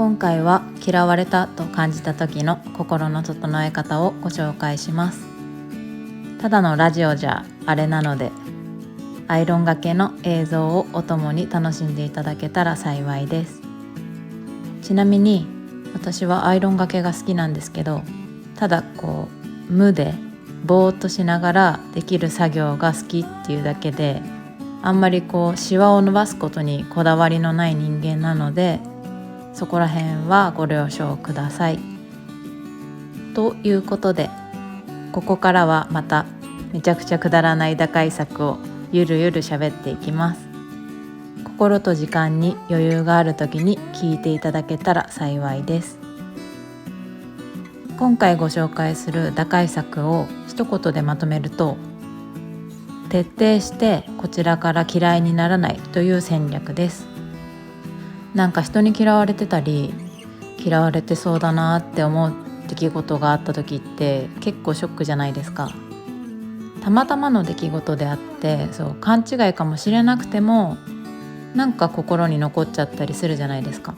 今回は嫌われたと感じた時の心の整え方をご紹介します。ただのラジオじゃあれなので、アイロンがけの映像をお供に楽しんでいただけたら幸いです。ちなみに私はアイロンがけが好きなんですけど、ただ無でぼーっとしながらできる作業が好きっていうだけで、あんまりシワを伸ばすことにこだわりのない人間なので、そこら辺はご了承ください。ということで、ここからはまためちゃくちゃくだらない打開策をゆるゆる喋っていきます。心と時間に余裕がある時に聞いていただけたら幸いです。今回ご紹介する打開策を一言でまとめると、徹底してこちらから嫌いにならないという戦略です。なんか人に嫌われてたり、嫌われてそうだなって思う出来事があった時って結構ショックじゃないですか。たまたまの出来事であって、勘違いかもしれなくても、なんか心に残っちゃったりするじゃないですか。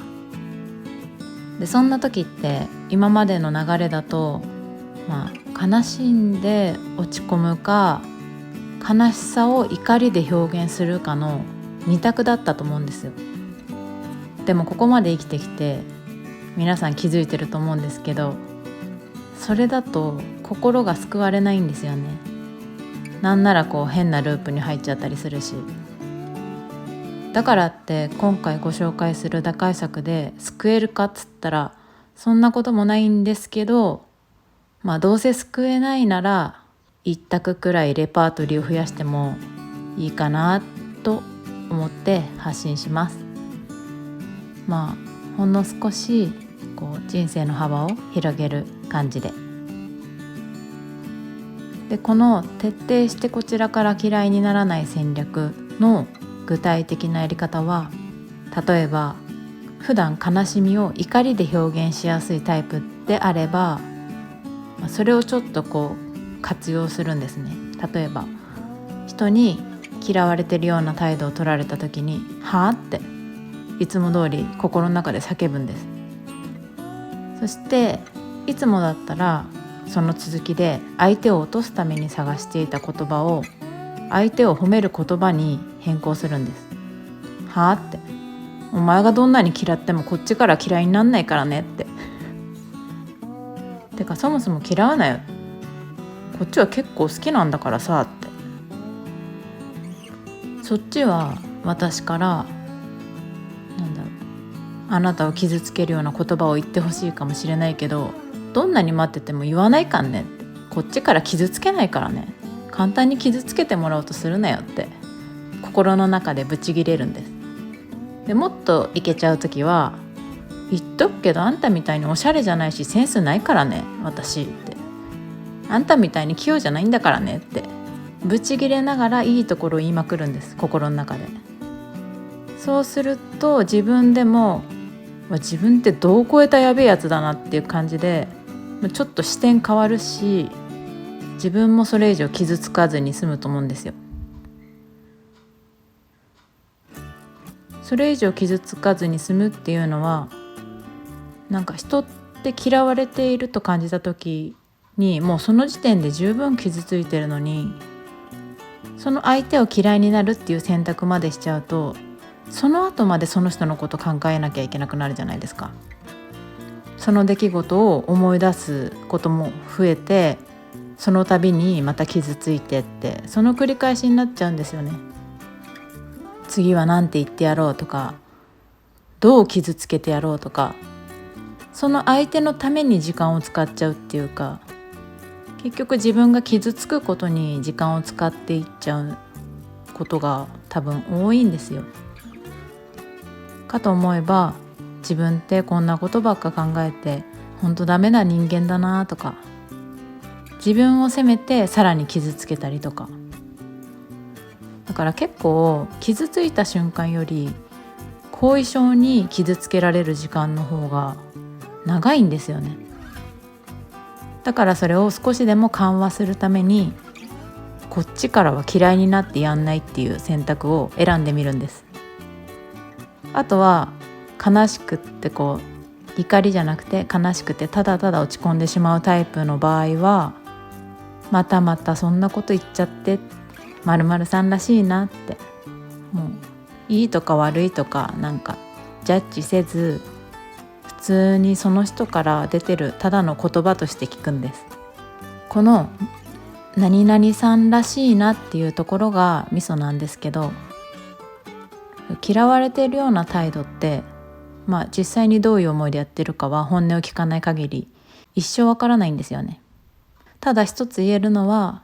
でそんな時って今までの流れだと、悲しんで落ち込むか、悲しさを怒りで表現するかの二択だったと思うんですよ。でもここまで生きてきて皆さん気づいてると思うんですけど、それだと心が救われないんですよね。なんなら変なループに入っちゃったりするし。だからって今回ご紹介する打開策で救えるかっつったらそんなこともないんですけど、どうせ救えないなら一択くらいレパートリーを増やしてもいいかなと思って発信します。ほんの少し人生の幅を広げる感じで。でこの徹底してこちらから嫌いにならない戦略の具体的なやり方は、例えば普段悲しみを怒りで表現しやすいタイプであれば、それをちょっと活用するんですね。例えば人に嫌われてるような態度を取られた時にはぁっていつも通り心の中で叫ぶんです。そしていつもだったらその続きで相手を落とすために探していた言葉を相手を褒める言葉に変更するんです。はぁって、お前がどんなに嫌ってもこっちから嫌いになんないからねって。てかそもそも嫌わないよ、こっちは結構好きなんだからさって。そっちは私からあなたを傷つけるような言葉を言ってほしいかもしれないけど、どんなに待ってても言わないかんねって。こっちから傷つけないからね。簡単に傷つけてもらおうとするなよって心の中でブチギレるんです。でもっといけちゃう時は、言っとくけどあんたみたいにおしゃれじゃないしセンスないからね私って。あんたみたいに器用じゃないんだからねってブチギレながらいいところを言いまくるんです、心の中で。そうすると自分でも自分ってどう超えたやべえやつだなっていう感じでちょっと視点変わるし、自分もそれ以上傷つかずに済むと思うんですよ。それ以上傷つかずに済むっていうのは、人って嫌われていると感じた時にもうその時点で十分傷ついてるのに、その相手を嫌いになるっていう選択までしちゃうと、その後までその人のこと考えなきゃいけなくなるじゃないですか。その出来事を思い出すことも増えて、その度にまた傷ついてって、その繰り返しになっちゃうんですよね。次はなんて言ってやろうとか、どう傷つけてやろうとか、その相手のために時間を使っちゃうっていうか、結局自分が傷つくことに時間を使っていっちゃうことが多分多いんですよ。かと思えば、自分ってこんなことばっか考えて本当ダメな人間だなとか、自分を責めてさらに傷つけたりとか。だから結構傷ついた瞬間より後遺症に傷つけられる時間の方が長いんですよね。だからそれを少しでも緩和するために、こっちからは嫌いになってやんないっていう選択を選んでみるんです。あとは悲しくって怒りじゃなくて悲しくてただただ落ち込んでしまうタイプの場合は、またまたそんなこと言っちゃって〇〇さんらしいなって、もういいとか悪いとかなんかジャッジせず、普通にその人から出てるただの言葉として聞くんです。この何々さんらしいなっていうところがミソなんですけど、嫌われているような態度って、実際にどういう思いでやってるかは本音を聞かない限り一生わからないんですよね。ただ一つ言えるのは、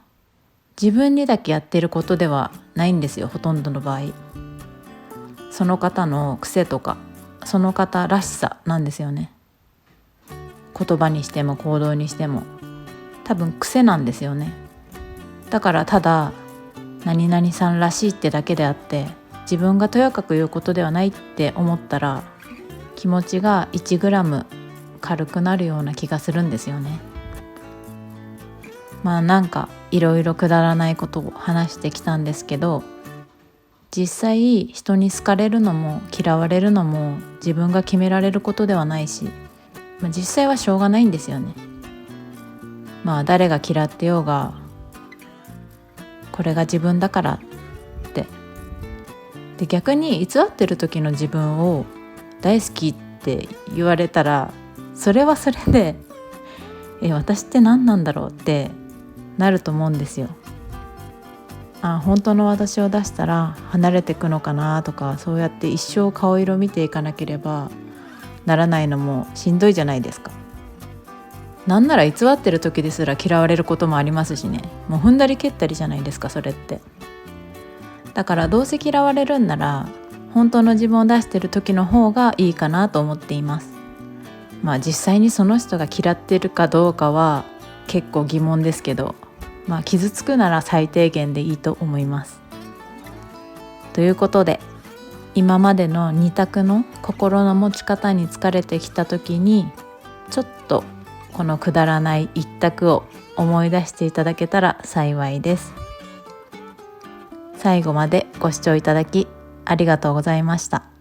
自分にだけやってることではないんですよ、ほとんどの場合。その方の癖とかその方らしさなんですよね。言葉にしても行動にしても多分癖なんですよね。だからただ何々さんらしいってだけであって、自分がとやかく言うことではないって思ったら、気持ちが1グラム軽くなるような気がするんですよね。なんかいろいろくだらないことを話してきたんですけど、実際人に好かれるのも嫌われるのも自分が決められることではないし、実際はしょうがないんですよね。誰が嫌ってようが、これが自分だからって。で、逆に偽ってる時の自分を大好きって言われたら、それはそれで私って何なんだろうってなると思うんですよ。本当の私を出したら離れていくのかなとか、そうやって一生顔色見ていかなければならないのもしんどいじゃないですか。なんなら偽ってる時ですら嫌われることもありますしね。もう踏んだり蹴ったりじゃないですか、それって。だからどうせ嫌われるんなら本当の自分を出してる時の方がいいかなと思っています。実際にその人が嫌ってるかどうかは結構疑問ですけど、傷つくなら最低限でいいと思います。ということで、今までの二択の心の持ち方に疲れてきた時に、ちょっとこのくだらない一択を思い出していただけたら幸いです。最後までご視聴いただきありがとうございました。